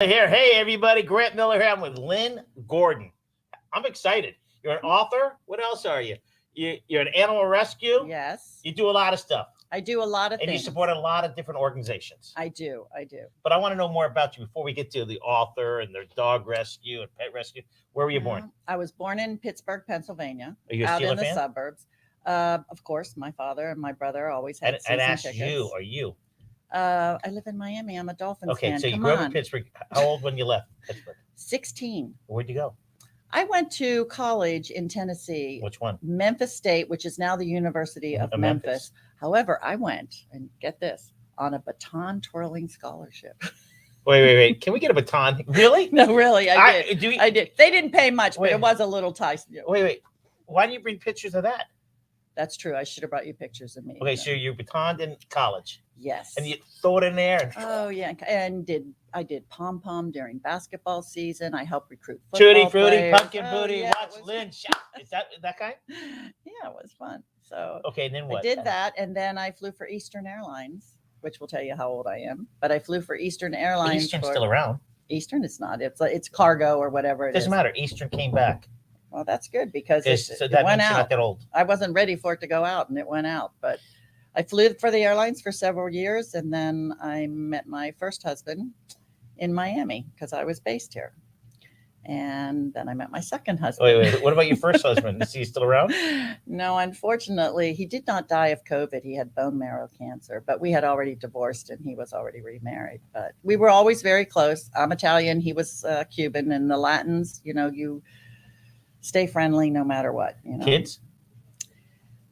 Here, hey everybody, Grant Miller here. I'm with Lynn Gordon. I'm excited. You're an author. What else are you? You're an animal rescue. Yes, You do a lot of stuff, I do a lot of and you things. support a lot of different organizations. I do. But I want to know more about you before we get to the author and their dog rescue and pet rescue. Where were you born? I was born in Pittsburgh, Pennsylvania, Are you a out Steeler in the fan? suburbs. Of course, my father and my brother always had And season ask tickets. you, are you? I live in Miami. I'm a Dolphins Okay, fan. so you Come grew up in on. Pittsburgh. How old when you left Pittsburgh? 16. Where'd you go? I went to college in Tennessee, Which one? Memphis State, which is now the University of Memphis. However, I went, and get this, on a baton twirling scholarship. Wait. Can we get a baton? Really? No, really, I did. Do we, I did. They didn't pay much, but Wait. it was a little Tyson. Wait. Why do you bring pictures of that? That's true. I should have brought you pictures of me. Okay, so you batoned in college. Yes. And you throw it in there. And Oh yeah, and I did pom pom during basketball season. I helped recruit football Tutti Frutti, players. Pumpkin Booty, yeah, Watch Lynn shot. Is that kind? Yeah, it was fun. So Okay, and then what? I did that, and then I flew for Eastern Airlines, which will tell you how old I am. But I flew for Eastern Airlines. Eastern's still around. Eastern is not. It's cargo or whatever it Doesn't is. matter. Eastern came back. Well, that's good because So it that went means you're not out. that old. I wasn't ready for it to go out, and it went out. But I flew for the airlines for several years, and then I met my first husband in Miami because I was based here. And then I met my second husband. Wait. What about your first husband? Is he still around? No, unfortunately, he did not die of COVID. He had bone marrow cancer, but we had already divorced and he was already remarried. But we were always very close. I'm Italian. He was Cuban. And the Latins, you stay friendly no matter what. Kids?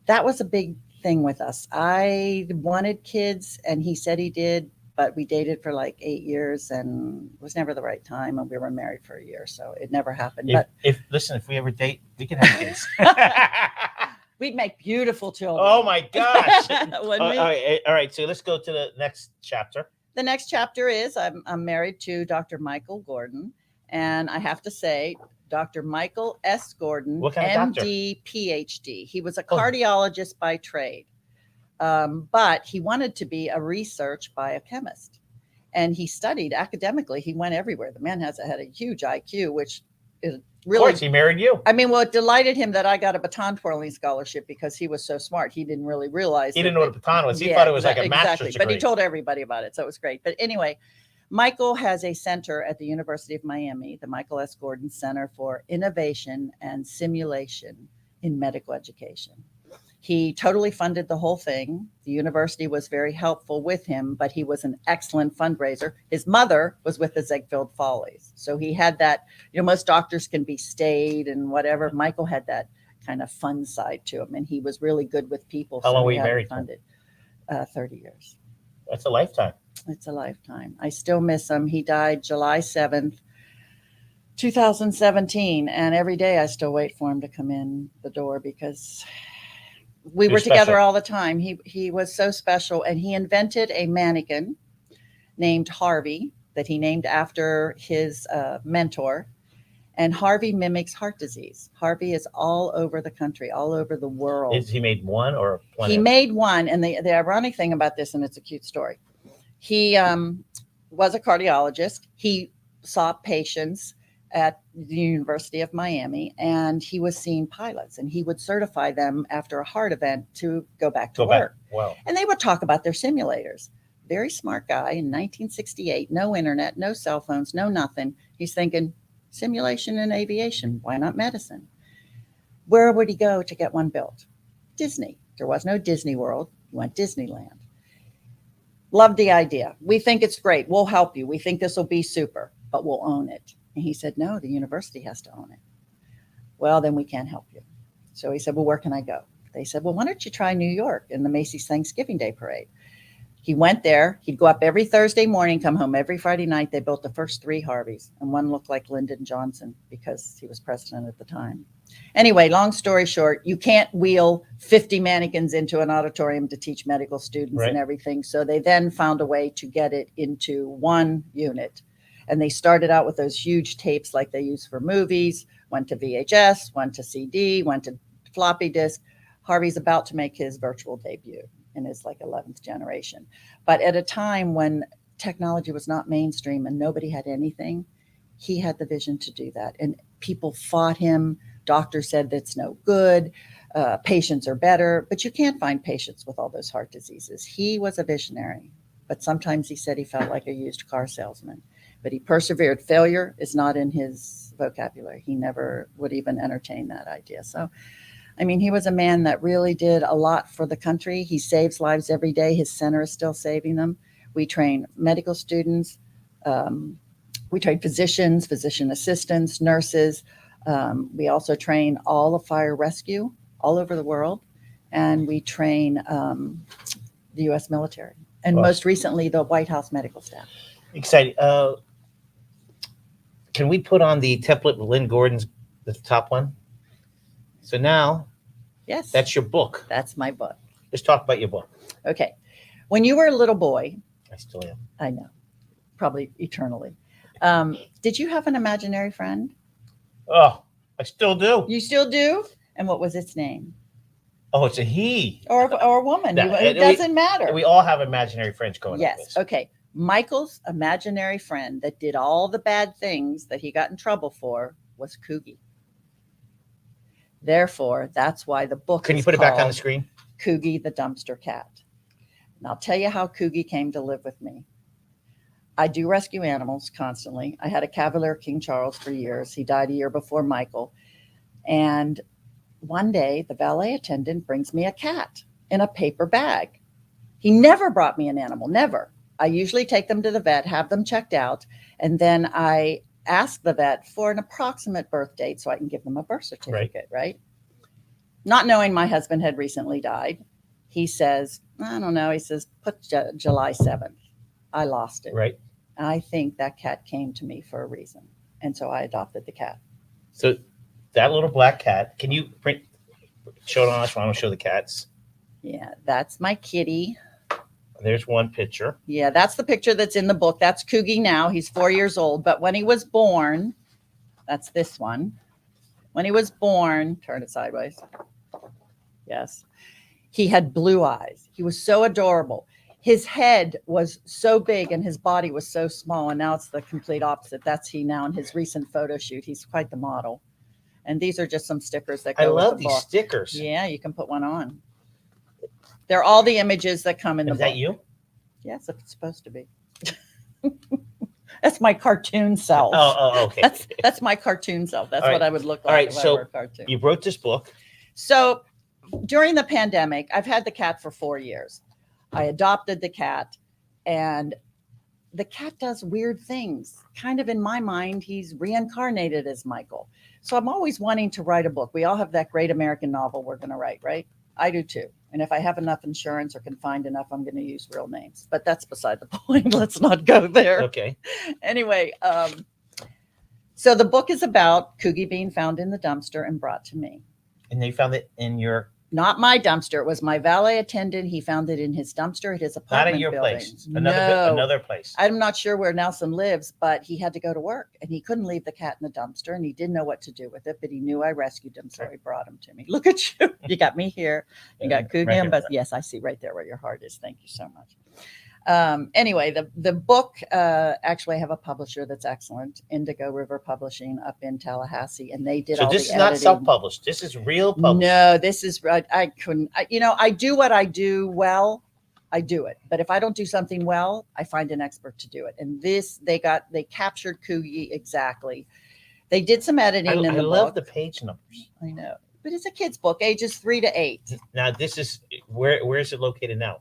That was a big thing with us. I wanted kids, and he said he did, but we dated for like 8 years, and it was never the right time. And we were married for a year, so it never happened. If we ever date, we can have kids. We'd make beautiful children. Oh my gosh! Wouldn't we? All right. So let's go to the next chapter. The next chapter is I'm married to Dr. Michael Gordon, and I have to say, Dr. Michael S. Gordon, What kind of doctor? MD, PhD. He was a cardiologist by trade, but he wanted to be a research biochemist, and he studied academically. He went everywhere. The man had a huge IQ, which is really. Of course, he married you. I mean, well, it delighted him that I got a baton twirling scholarship because he was so smart. He didn't really realize. He didn't know what a baton was. He thought it was like a master's degree. But he told everybody about it, so it was great. But anyway, Michael has a center at the University of Miami, the Michael S. Gordon Center for Innovation and Simulation in Medical Education. He totally funded the whole thing. The university was very helpful with him, but he was an excellent fundraiser. His mother was with the Ziegfeld Follies. So he had that, most doctors can be staid and whatever. Michael had that kind of fun side to him, and he was really good with people. How long were you married? 30 years. That's a lifetime. It's a lifetime. I still miss him. He died July 7th, 2017. And every day I still wait for him to come in the door because we were together all the time. He was so special. And he invented a mannequin named Harvey that he named after his mentor. And Harvey mimics heart disease. Harvey is all over the country, all over the world. He made one or plenty? He made one. And the ironic thing about this, and it's a cute story, he was a cardiologist. He saw patients at the University of Miami, and he was seeing pilots, and he would certify them after a heart event to go back to work. Wow. And they would talk about their simulators. Very smart guy in 1968, no internet, no cell phones, no nothing. He's thinking simulation in aviation. Why not medicine? Where would he go to get one built? Disney. There was no Disney World. He went Disneyland. Loved the idea. We think it's great. We'll help you. We think this will be super, but we'll own it. And he said, no, the university has to own it. Well, then we can't help you. So he said, well, where can I go? They said, well, why don't you try New York in the Macy's Thanksgiving Day Parade? He went there. He'd go up every Thursday morning, come home every Friday night. They built the first 3 Harveys, and one looked like Lyndon Johnson because he was president at the time. Anyway, long story short, you can't wheel 50 mannequins into an auditorium to teach medical students and everything. So they then found a way to get it into one unit. And they started out with those huge tapes like they use for movies, went to VHS, went to CD, went to floppy disk. Harvey's about to make his virtual debut in his like 11th generation. But at a time when technology was not mainstream and nobody had anything, he had the vision to do that. And people fought him. Doctors said that's no good. Patients are better, but you can't find patients with all those heart diseases. He was a visionary, but sometimes he said he felt like a used car salesman. But he persevered. Failure is not in his vocabulary. He never would even entertain that idea. So, I mean, he was a man that really did a lot for the country. He saves lives every day. His center is still saving them. We train medical students. We train physicians, physician assistants, nurses. We also train all of fire rescue all over the world. And we train the U.S. military. And most recently, the White House medical staff. Exciting. Can we put on the template with Lynda Gordon's, the top one? So now, yes, that's your book. That's my book. Let's talk about your book. Okay. When you were a little boy, I still am. I know, probably eternally. Did you have an imaginary friend? Oh, I still do. You still do? And what was its name? Oh, it's a he. Or a woman. No, It doesn't matter. We all have imaginary friends going Yes. on this. Okay. Michael's imaginary friend that did all the bad things that he got in trouble for was Coogie. Therefore, that's why the book Can is you put it back on the called screen? Coogie the Dumpster Cat. And I'll tell you how Coogie came to live with me. I do rescue animals constantly. I had a Cavalier King Charles for years. He died a year before Michael. And one day, the valet attendant brings me a cat in a paper bag. He never brought me an animal, never. I usually take them to the vet, have them checked out, and then I ask the vet for an approximate birth date so I can give them a birth certificate, right? Not knowing my husband had recently died, he says, I don't know. He says, put July 7th. I lost it. Right. I think that cat came to me for a reason. And so I adopted the cat. So that little black cat, can you show it on us? I want to show the cats. Yeah, that's my kitty. There's one picture. Yeah, that's the picture that's in the book. That's Coogie now. He's 4 years old. But when he was born, that's this one. When he was born, turn it sideways. Yes. He had blue eyes. He was so adorable. His head was so big and his body was so small. And now it's the complete opposite. That's he now in his recent photo shoot. He's quite the model. And these are just some stickers that go with the book. I love these stickers. Yeah, you can put one on. They're all the images that come in the book. Is that you? Yes, it's supposed to be. That's my cartoon self. Oh, okay. That's my cartoon self. That's all what right. I would look like. All right, if I so were a cartoon. You wrote this book. So during the pandemic, I've had the cat for 4 years. I adopted the cat, and the cat does weird things. Kind of in my mind, he's reincarnated as Michael. So I'm always wanting to write a book. We all have that great American novel we're going to write, right? I do too. And if I have enough insurance or can find enough, I'm going to use real names. But that's beside the point. Let's not go there. Okay. Anyway, so the book is about Coogie being found in the dumpster and brought to me. And you found it in your... Not my dumpster. It was my valet attendant. He found it in his dumpster at his apartment Not at your building. place. Another place. I'm not sure where Nelson lives, but he had to go to work and he couldn't leave the cat in the dumpster and he didn't know what to do with it, but he knew I rescued him, so he brought him to me. Look at you. You got me here. You got Coogie. Right here. But yes, I see right there where your heart is. Thank you so much. Anyway, the book, actually I have a publisher that's excellent, Indigo River Publishing up in Tallahassee, and they did all the editing. So this is not self-published. This is real published. No, this is, I couldn't, I do what I do well. I do it. But if I don't do something well, I find an expert to do it. And this, they captured Coogie exactly. They did some editing in the book. I love the page numbers. I know. But it's a kid's book, ages 3 to 8. Now, this is, where is it located now?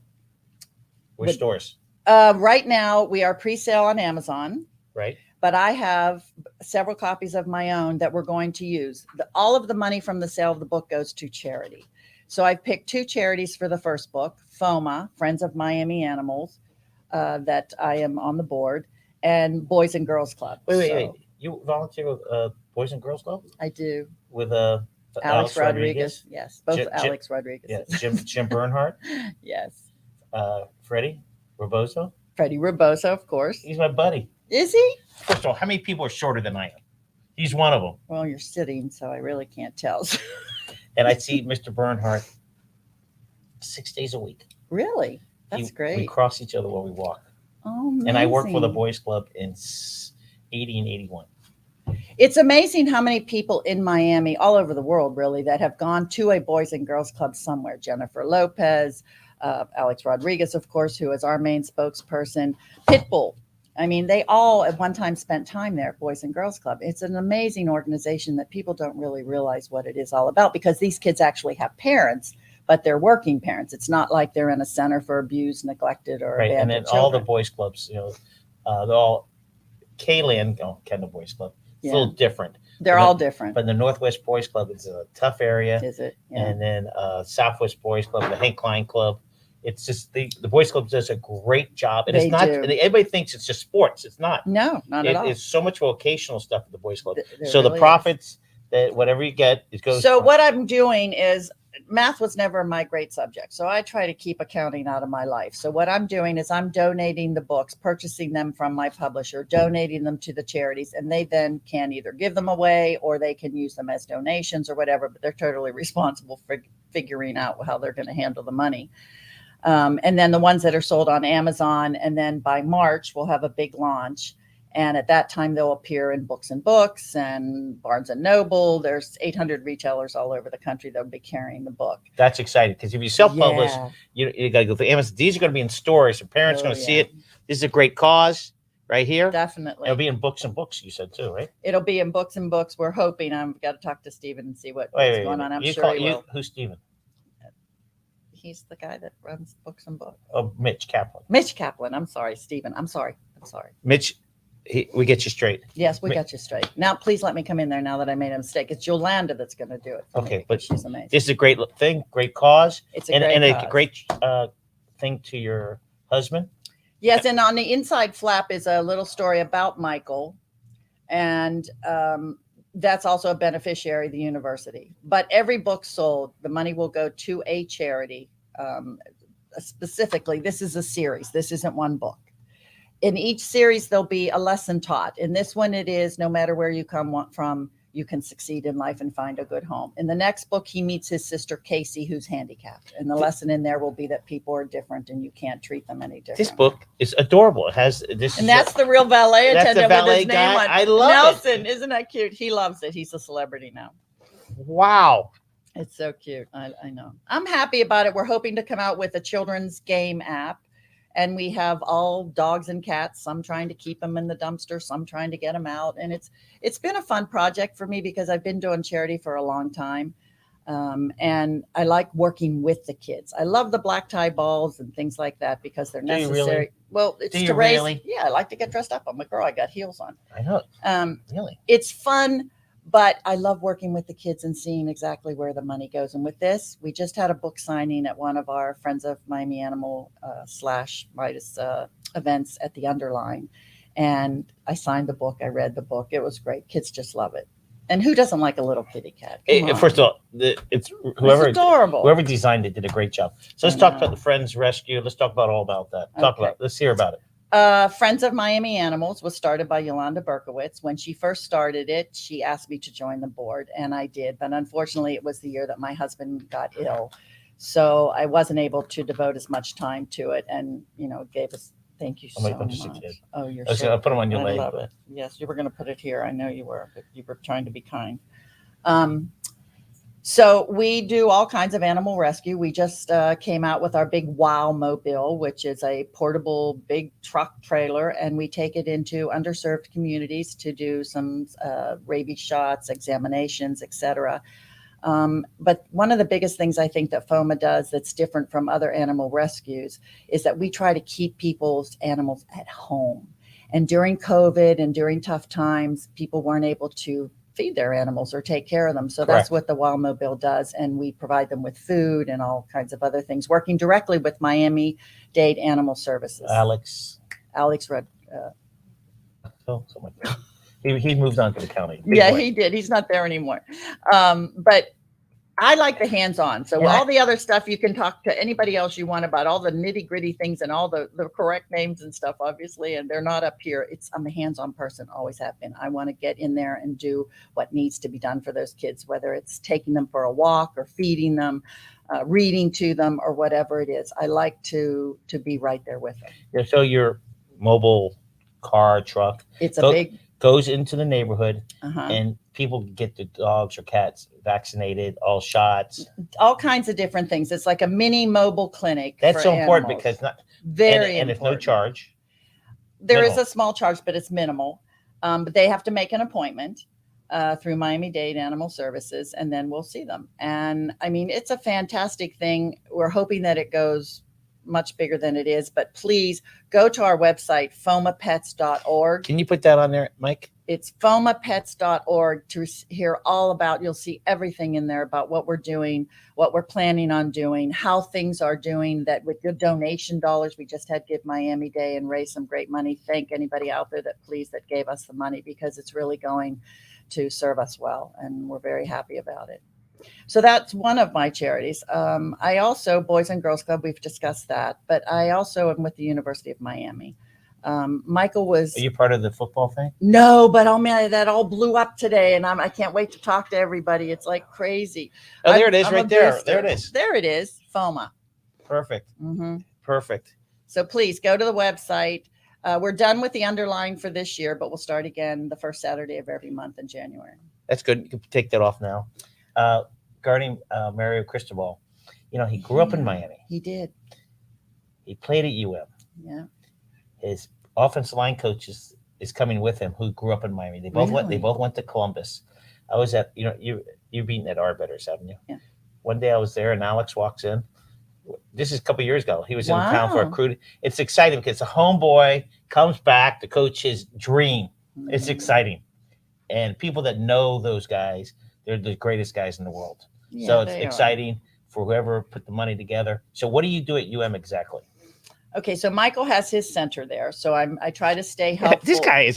Which stores? Right now, we are pre-sale on Amazon. Right. But I have several copies of my own that we're going to use. All of the money from the sale of the book goes to charity. So I've picked 2 charities for the first book, FOMA, Friends of Miami Animals, that I am on the board, and Boys and Girls Club. Wait. You volunteer with Boys and Girls Club? I do. With Alex Rodriguez. Yes, both Alex Rodriguez. Yeah, Jim Bernhardt. Yes. Freddie Rebozo. Freddie Rebozo, of course. He's my buddy. Is he? First of all, how many people are shorter than I am? He's one of them. Well, you're sitting, so I really can't tell. And I see Mr. Bernhardt 6 days a week. Really? That's great. We cross each other while we walk. Oh, and I worked for the amazing. Boys Club in 80 and 81. It's amazing how many people in Miami, all over the world, really, that have gone to a Boys and Girls Club somewhere. Jennifer Lopez, Alex Rodriguez, of course, who is our main spokesperson, Pitbull. I mean, they all at one time spent time there at Boys and Girls Club. It's an amazing organization that people don't really realize what it is all about, because these kids actually have parents, but they're working parents. It's not like they're in a center for abused, neglected, or Right, and abandoned then all the children. boys clubs, they're all K-Land, Kendall Boys Club. It's a little different. They're all different. But the Northwest Boys Club is a tough area. Is it? Yeah. And then Southwest Boys Club, the Hank Klein Club. It's just the Boys Club does a great job. And They it's not, do. everybody thinks it's just sports. It's not. No, not at all. It's so much vocational stuff at the Boys Club. There So really the is. profits, that whatever you get, it goes. So what I'm doing is, math was never my great subject, so I try to keep accounting out of my life. So what I'm doing is I'm donating the books, purchasing them from my publisher, donating them to the charities, and they then can either give them away or they can use them as donations or whatever, but they're totally responsible for figuring out how they're going to handle the money. And then the ones that are sold on Amazon, and then by March we'll have a big launch. And at that time, they'll appear in Books and Books and Barnes and Noble. There's 800 retailers all over the country that'll be carrying the book. That's exciting, because if you self-publish, Yeah. you got to go through Amazon. These are going to be in stores. Your parents are Oh, going to see yeah. it. This is a great cause right here. Definitely. It'll be in Books and Books, you said too, right? It'll be in Books and Books. We're hoping. I've got to talk to Stephen and see what's going on. I'm sure he will. Who's Stephen? He's the guy that runs Books and Books. Oh, Mitch Kaplan. Mitch Kaplan. I'm sorry, Stephen. I'm sorry. Mitch, we get you straight. Yes, we got you straight. Now, please let me come in there now that I made a mistake. It's Yolanda that's going to do it. Okay, but but she's amazing. This is a great thing, great cause, It's a and great a cause. great thing to your husband. Yes, and on the inside flap is a little story about Michael, and that's also a beneficiary of the university. But every book sold, the money will go to a charity. Specifically, this is a series. This isn't one book. In each series, there'll be a lesson taught. In this one, it is no matter where you come from, you can succeed in life and find a good home. In the next book, he meets his sister, Casey, who's handicapped. And the lesson in there will be that people are different and you can't treat them any different. This book is adorable. It has this. And that's the real valet That's the attendant valet with his name guy. on. I love Nelson, isn't that cute? He loves it. He's a celebrity now. Wow. It's so cute. I know. I'm happy about it. We're hoping to come out with a children's game app. And we have all dogs and cats, some trying to keep them in the dumpster, some trying to get them out. And it's been a fun project for me because I've been doing charity for a long time. And I like working with the kids. I love the black tie balls and things like that because they're Do you necessary. really? Well, it's Do you to raise. really? Yeah, I like to get dressed up. I'm a girl. I got heels on. I know. Really. It's fun, but I love working with the kids and seeing exactly where the money goes. And with this, we just had a book signing at one of our Friends of Miami Animal / Midas events at the Underline. And I signed the book. I read the book. It was great. Kids just love it. And who doesn't like a little kitty cat? First of all, it's whoever It's adorable. whoever designed it did a great job. So let's talk about the Friends Rescue. Let's talk about all about that. Let's hear about it. Friends of Miami Animals was started by Yolanda Berkowitz. When she first started it, she asked me to join the board, and I did. But unfortunately, it was the year that my husband got ill. So I wasn't able to devote as much time to it, and, it gave us, thank you so much. Oh, you're so I'll put them on your leg. love it. Yes, you were going to put it here. I know you were, but you were trying to be kind. So we do all kinds of animal rescue. We just came out with our big WOW mobile, which is a portable big truck trailer, and we take it into underserved communities to do some rabies shots, examinations, etc. But one of the biggest things I think that FOMA does that's different from other animal rescues is that we try to keep people's animals at home. And during COVID and during tough times, people weren't able to feed their animals or take care of them. So that's what the WOW Mobile does. And we provide them with food and all kinds of other things, working directly with Miami-Dade Animal Services. Alex Rudd. Something like that. He moved on to the county. He did. He's not there anymore. But I like the hands-on. So all the other stuff, you can talk to anybody else you want about all the nitty-gritty things and all the correct names and stuff, obviously, and they're not up here. I'm a hands-on person, always have been. I want to get in there and do what needs to be done for those kids, whether it's taking them for a walk or feeding them, reading to them, or whatever it is. I like to be right there with them. Yeah, so you're mobile car truck. It's a Go- big, Goes into the neighborhood, uh-huh. and people get the dogs or cats vaccinated, all shots. All kinds of different things. It's like a mini mobile clinic That's for so important animals. because not Very and it's no important. charge. There is Minimal. a small charge, but it's minimal. But they have to make an appointment through Miami-Dade Animal Services, and then we'll see them. And I mean, it's a fantastic thing. We're hoping that it goes much bigger than it is, but please go to our website, fomapets.org. Can you put that on there, Mike? It's fomapets.org to hear all about, you'll see everything in there about what we're doing, what we're planning on doing, how things are doing, that with your donation dollars, we just had Give Miami Day and raise some great money. Thank anybody out there that gave us the money, because it's really going to serve us well. And we're very happy about it. So that's one of my charities. I also, Boys and Girls Club, we've discussed that, but I also am with the University of Miami. Michael was. Are you part of the football thing? No, but oh man, that all blew up today, and I can't wait to talk to everybody. It's like crazy. Oh, there it is, I'm right a there. booster. There it is. There it is, FOMA. Perfect. Mm-hmm. Perfect. So please go to the website. We're done with the underlying for this year, but we'll start again the first Saturday of every month in January. That's good. You can take that off now. Regarding Mario Cristobal, he grew up in Miami. He did. He played at UM. Yeah. His offensive line coach is coming with him, who grew up in Miami. They both went. They both went to Columbus. I was at you've been at Arbiters, haven't you? Yeah. One day I was there, and Alex walks in. This is a couple of years ago. He was in Wow. town for a crew. It's exciting because the homeboy comes back to coach his dream. It's exciting, and people that know those guys, they're the greatest guys in the world. Yeah, So it's they are. exciting for whoever put the money together. So what do you do at UM exactly? Okay, so Michael has his center there, so I try to stay helpful. This guy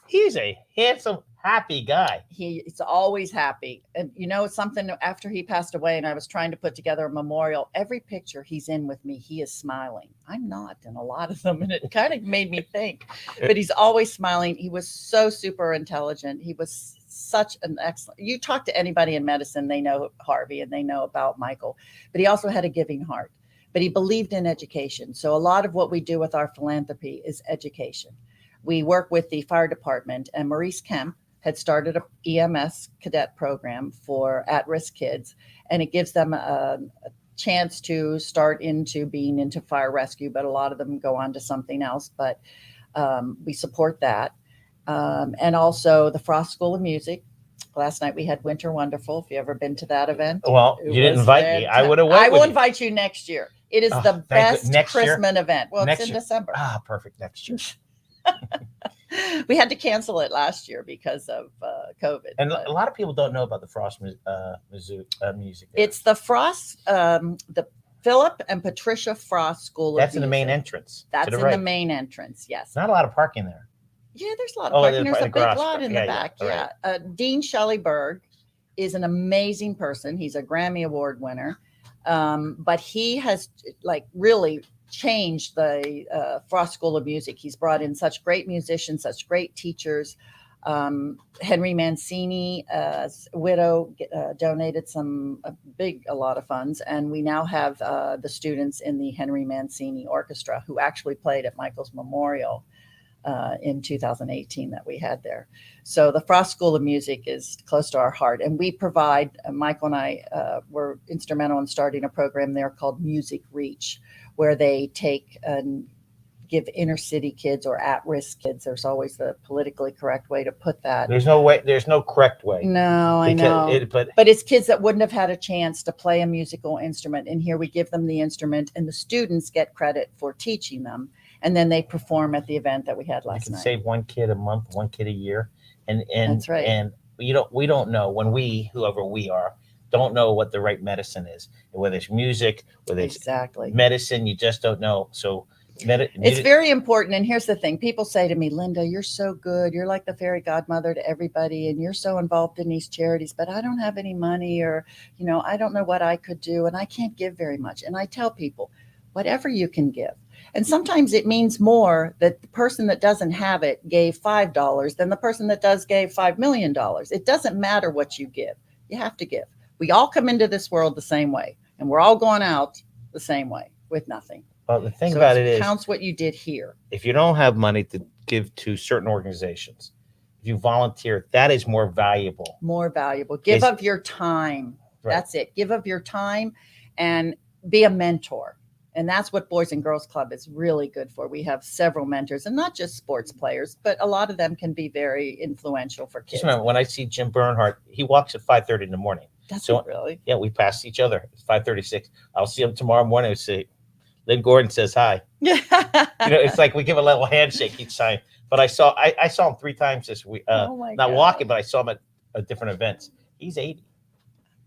he's a handsome, happy guy. He's always happy. And something, after he passed away and I was trying to put together a memorial, every picture he's in with me, he is smiling. I'm not in a lot of them, and it kind of made me think, but he's always smiling. He was so super intelligent. He was such an excellent, you talk to anybody in medicine, they know Harvey and they know about Michael, but he also had a giving heart, but he believed in education. So a lot of what we do with our philanthropy is education. We work with the fire department, and Maurice Kemp had started a EMS cadet program for at-risk kids, and it gives them a chance to start into being into fire rescue, but a lot of them go on to something else, but we support that. And also the Frost School of Music. Last night we had Winter Wonderful. If you ever been to that event? Well, you didn't invite me. I would have went. I will invite you next year. It is the best Christmas event. Well, it's in December. Ah, perfect. Next year. We had to cancel it last year because of COVID. And a lot of people don't know about the Frost music. There. It's the Frost, the Philip and Patricia Frost School of Music. That's in the main entrance. That's in the main entrance, yes. Not a lot of parking there. Yeah, there's a lot of parking. There's a big lot in the Yeah, back. yeah. Right. Dean Shelley-Berg is an amazing person. He's a Grammy Award winner. But he has really changed the Frost School of Music. He's brought in such great musicians, such great teachers. Henry Mancini's widow donated a lot of funds, and we now have the students in the Henry Mancini Orchestra who actually played at Michael's memorial in 2018 that we had there. So the Frost School of Music is close to our heart, and we provide, Michael and I were instrumental in starting a program there called Music Reach, where they take and give inner city kids or at-risk kids. There's always the politically correct way to put that. There's no way. There's no correct way. No, I know. But it's kids that wouldn't have had a chance to play a musical instrument. And here we give them the instrument, and the students get credit for teaching them. And then they perform at the event that we had last night. You can save one kid a month, one kid a year. And that's right. And we don't know when whoever we are, don't know what the right medicine is. Whether it's music, whether it's medicine, you just don't know. So it's very important. And here's the thing. People say to me, Lynda, you're so good. You're like the fairy godmother to everybody. And you're so involved in these charities, but I don't have any money, or, I don't know what I could do. And I can't give very much. And I tell people, whatever you can give. And sometimes it means more that the person that doesn't have it gave $5 than the person that does gave $5 million. It doesn't matter what you give. You have to give. We all come into this world the same way, and we're all going out the same way with nothing. Well, the thing So about it is, counts what you did here. if you don't have money to give to certain organizations, if you volunteer, that is more valuable. More valuable. Give It's- of your time. Right. That's it. Give of your time and be a mentor. And that's what Boys and Girls Club is really good for. We have several mentors, and not just sports players, but a lot of them can be very influential for kids. Just remember, when I see Jim Bernhardt, he walks at 5:30 in the morning. That's So- it, really. Yeah, we pass each other. It's 5:36. I'll see him tomorrow morning and say, Lynda Gordon says hi. Yeah. It's like we give a little handshake each time. But I saw him 3 times this week. Oh my Not God. walking, but I saw him at different events. He's 80.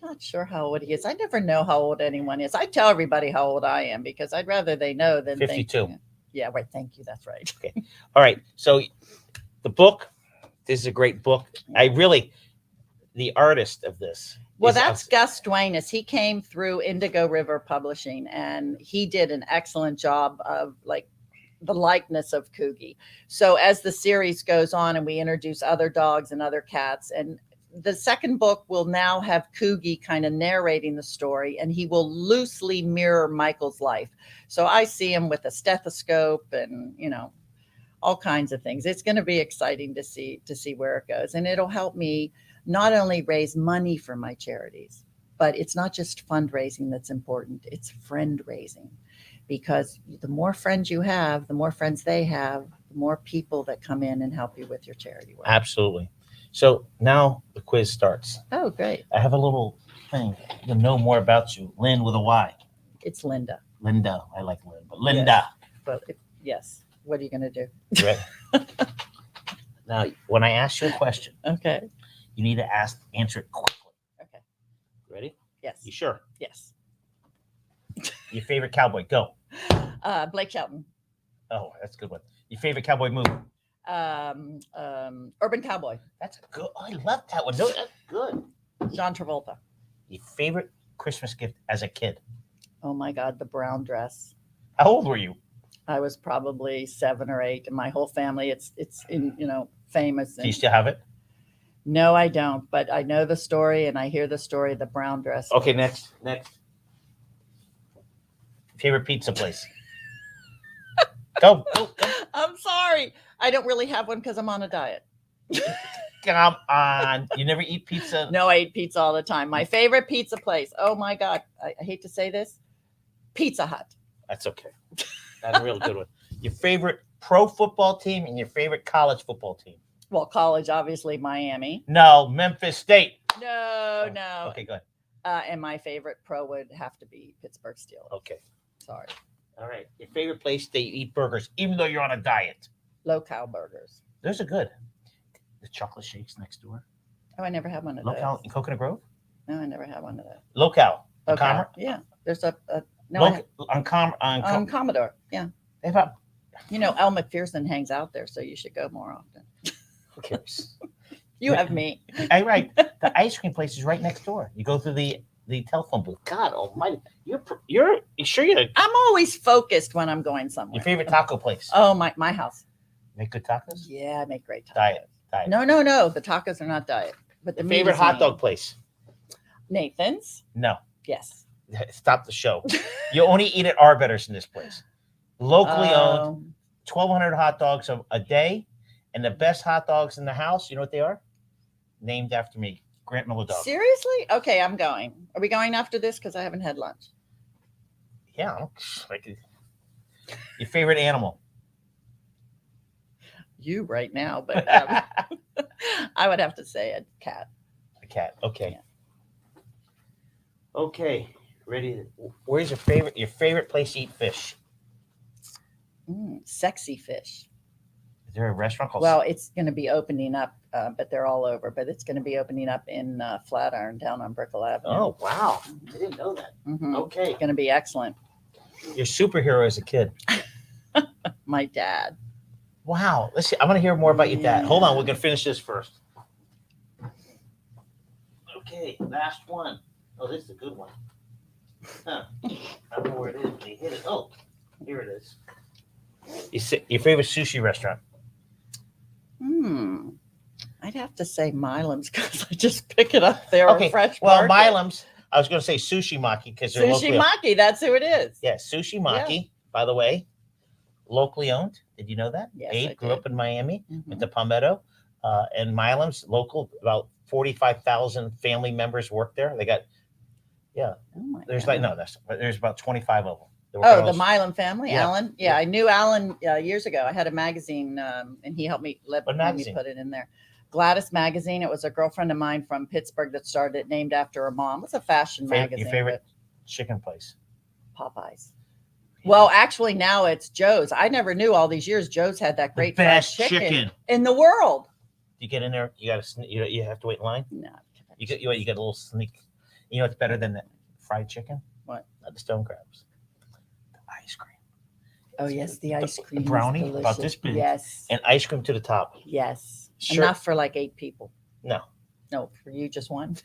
Not sure how old he is. I never know how old anyone is. I tell everybody how old I am because I'd rather they know than 52. think. Yeah, right. Thank you. That's right. All right. So the book, this is a great book. The artist of this. Well, is- that's Gus Duenas. He came through Indigo River Publishing, and he did an excellent job of like the likeness of Coogie. So as the series goes on and we introduce other dogs and other cats, and the second book will now have Coogie kind of narrating the story, and he will loosely mirror Michael's life. So I see him with a stethoscope and, all kinds of things. It's going to be exciting to see where it goes. And it'll help me not only raise money for my charities, but it's not just fundraising that's important. It's friend raising, because the more friends you have, the more friends they have, the more people that come in and help you with your charity work. Absolutely. So now the quiz starts. Oh, great. I have a little thing to know more about you. Lynn with a Y. It's Lynda. Lynda. I like Lynn, but Lynda. But yes. What are you going to do? Right? Now, when I ask you a question, Okay. you need to answer it quickly. Okay. Ready? Yes. You sure? Yes. Your favorite cowboy? Go. Blake Shelton. Oh, that's a good one. Your favorite cowboy movie? Urban Cowboy. That's a good. I love that one. No, that's good. John Travolta. Your favorite Christmas gift as a kid? Oh my God, the brown dress. How old were you? I was probably 7 or 8, and my whole family, it's in, famous. Do you still have it? No, I don't, but I know the story, and I hear the story of the brown dress. Okay, next. Favorite pizza place? Go. I'm sorry. I don't really have one because I'm on a diet. Come on. You never eat pizza? No, I eat pizza all the time. My favorite pizza place. Oh my God. I hate to say this. Pizza Hut. That's okay. That's a real good one. Your favorite pro football team and your favorite college football team? Well, college, obviously Miami. No, Memphis State. No, no. Okay, go ahead. And my favorite pro would have to be Pittsburgh Steelers. Okay. Sorry. All right. Your favorite place that you eat burgers, even though you're on a diet? Low-cal burgers. Those are good. The chocolate shakes next door. Oh, I never had one of Local those. in Coconut Grove? No, I never had one of those. Local. Okay. Yeah. There's on Commodore. Yeah. They have Elle McPherson hangs out there, so you should go more often. who cares? You have me. Hey, right. The ice cream place is right next door. You go through the telephone booth. God almighty. You're sure you I'm always focused when I'm going somewhere. your favorite taco place? Oh, my house. Make good tacos? Yeah, I make great tacos. Diet. No. The tacos are not diet. But the Your meat favorite is hot mean. dog place? Nathan's. No. Yes. Stop the show. You only eat at Arbetter's in this place. Locally owned, 1,200 hot dogs a day, and the best hot dogs in the house. You know what they are? Named after me, Grant Miller Dog. Seriously? Okay, I'm going. Are we going after this? Because I haven't had lunch. Yeah. Your favorite animal? You right now, but I would have to say a cat. A cat. Okay. Yeah. Okay. Ready? Where's your favorite place to eat fish? Sexy fish. Is there a restaurant called? Well, it's going to be opening up, but they're all over. But it's going to be opening up in Flatiron down on Brickell Avenue. Oh wow! I didn't know that. Mm-hmm. Okay. It's going to be excellent. Your superhero as a kid? My dad. Wow. Let's see. I want to hear more about your dad. Hold on. We're gonna finish this first. Okay. Last one. Oh, this is a good one. Huh. I don't know where it is. They hit it. Oh, here it is. Your favorite sushi restaurant? I'd have to say Milam's because I just pick it up there. Okay. Fresh Well, Market. Milam's. I was going to say Sushi Maki because they're Sushi locally. Maki. That's who it is. Yeah, Sushi Maki. by the way, locally owned. Did you know that? Yes, Abe I grew did. up in Miami, Mhm. went to Palmetto, and Milam's local. About 45,000 family members work there. They got, Oh my there's God. there's about 25 of them. They work Oh, on the those- Milam family, Yeah, Alan. yeah. Yeah, I knew Alan years ago. I had a magazine, and he helped me let What me magazine? put it in there. Gladys magazine. It was a girlfriend of mine from Pittsburgh that started it, named after her mom. It's a fashion magazine. Your favorite chicken place? but Popeyes. Well, actually, now it's Joe's. I never knew all these years Joe's had that great fried best chicken in the world. You get in there, you got to you have to wait in line. No, You get a little sneak. You know what's better than the fried chicken? What? The stone crabs. The ice cream. Oh yes, the ice cream. Brownie, is about this big. Yes. And ice cream to the top. Yes. Sure. Enough for like 8 people. No. No, for you, just one.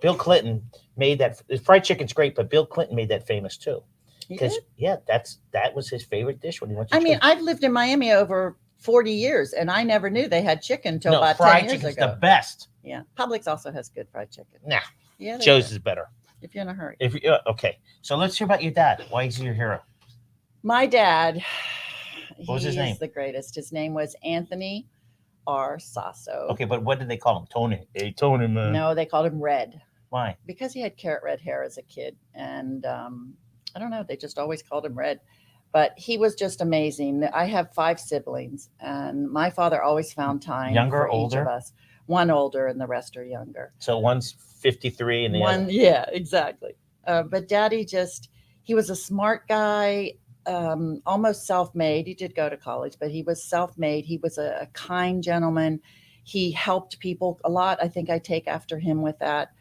Bill Clinton made that. Fried chicken's great, but Bill Clinton made that famous too. You Because did? that was his favorite dish when he went to. I mean, church. I've lived in Miami over 40 years, and I never knew they had chicken until about 10 fried years chicken's ago. the best. Yeah, Publix also has good fried chicken. Nah, Yeah, they Joe's do, is better. if you're in a hurry. If you, okay, so let's hear about your dad. Why is he your hero? My dad, What was his name? is the greatest. His name was Anthony R. Sasso. Okay, but what did they call him? Tony. Hey, Tony, man. No, they called him Red Why? because he had carrot red hair as a kid, and I don't know. They just always called him Red. But he was just amazing. I have 5 siblings, and my father always found time Younger, for each older? of us. One older, and the rest are younger. So one's 53 and the One, other. yeah, exactly. But Daddy he was a smart guy, almost self-made. He did go to college, but he was self-made. He was a kind gentleman. He helped people a lot. I think I take after him with that.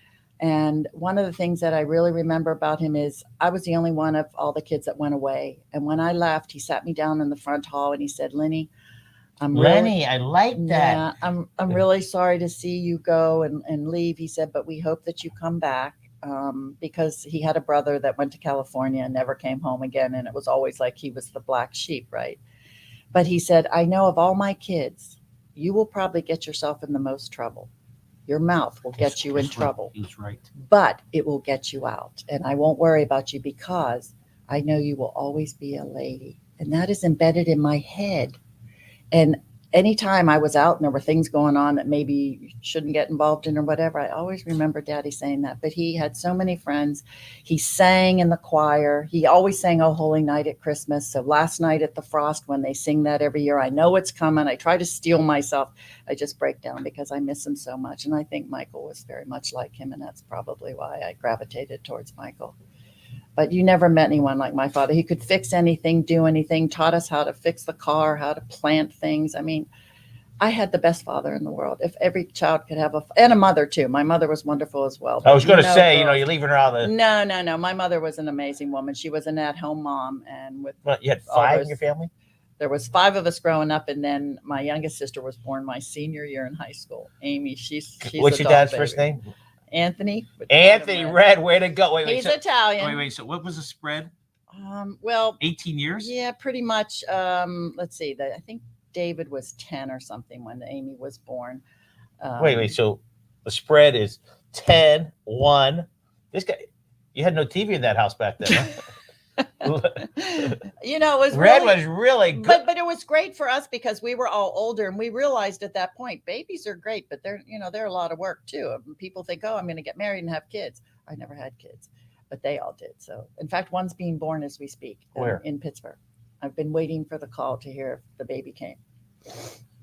And one of the things that I really remember about him is I was the only one of all the kids that went away. And when I left, he sat me down in the front hall and he said, Lenny, Lenny, I like that. yeah, I'm really sorry to see you go and leave. He said, but we hope that you come back, because he had a brother that went to California and never came home again. And it was always like he was the black sheep, right? But he said, I know of all my kids, you will probably get yourself in the most trouble. Your mouth will get you in trouble, He's right. but it will get you out. And I won't worry about you because I know you will always be a lady. And that is embedded in my head. And anytime I was out and there were things going on that maybe you shouldn't get involved in or whatever, I always remember Daddy saying that. But he had so many friends. He sang in the choir. He always sang Oh Holy Night at Christmas. So last night at the Frost, when they sing that every year, I know it's coming. I try to steel myself. I just break down because I miss him so much. And I think Michael was very much like him. And that's probably why I gravitated towards Michael. But you never met anyone like my father. He could fix anything, do anything, taught us how to fix the car, how to plant things. I mean, I had the best father in the world. If every child could have and a mother too. My mother was wonderful as well. I was going to say, girls. you're leaving her out of the. No. My mother was an amazing woman. She was an at-home mom, and with Well, you had all 5 in those- your family? there was 5 of us growing up, and then my youngest sister was born my senior year in high school. Amy, she's What's a your doll dad's baby. first name? Anthony. Anthony Red. Way to go. Wait, He's so, Italian. wait. So what was the spread? Well, 18 years? yeah, pretty much. Let's see. I think David was 10 or something when Amy was born. Wait. So the spread is 10, 1. This guy, you had no TV in that house back then, huh? You know, it was Red really, was really good. but it was great for us because we were all older and we realized at that point babies are great, but they're a lot of work too. People think, oh, I'm going to get married and have kids. I never had kids, but they all did. So in fact, one's being born as we speak. Where? In Pittsburgh. I've been waiting for the call to hear if the baby came.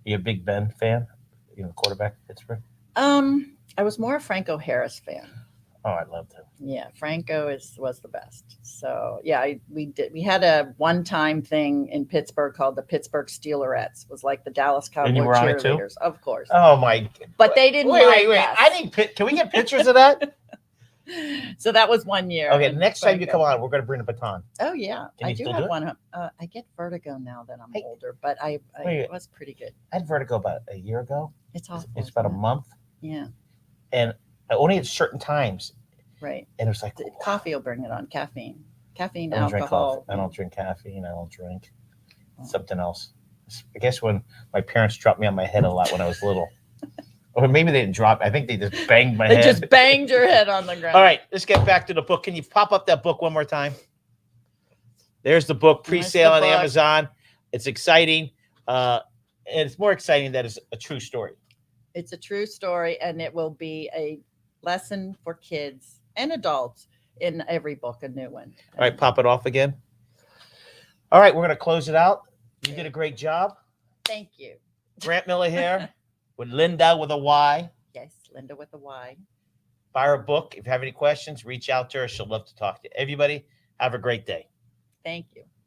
You a Big Ben fan? Quarterback at Pittsburgh? I was more a Franco Harris fan. Oh, I'd love to. Yeah, Franco was the best. So yeah, we had a one-time thing in Pittsburgh called the Pittsburgh Steelerettes. It was like the Dallas Cowboy you were on it too? cheerleaders, of course. Oh my! But they didn't Wait. like us. I didn't. Can we get pictures of that? So that was one year. Okay, and next time you Franco- come on, we're going to bring a baton. Oh yeah, Can I you do still have do it? one. I get vertigo now that I'm Hey. older, but I Wait. it was pretty good. I had vertigo about a year ago. It's awful. It's about a isn't it? month, Yeah, and only at certain times. right. And it was like, Coffee will bring it on. Caffeine, I don't drink alcohol. coffee. I don't drink caffeine. I don't drink something else. I guess when my parents dropped me on my head a lot when I was little, or maybe they didn't drop. I think they just banged my They head. just banged your head on the ground. All right, let's get back to the book. Can you pop up that book one more time? There's the book There's pre-sale the on book. Amazon. It's exciting. And it's more exciting that it's a true story. It's a true story, and it will be a lesson for kids and adults in every book, a new one. All right, pop it off again. All right, we're going to close it out. You did a great job. Thank you. Grant Miller here with Lynda with a Y. Yes, Lynda with a Y. Buy her book. If you have any questions, reach out to her. She'll love to talk to you. Everybody, have a great day. Thank you.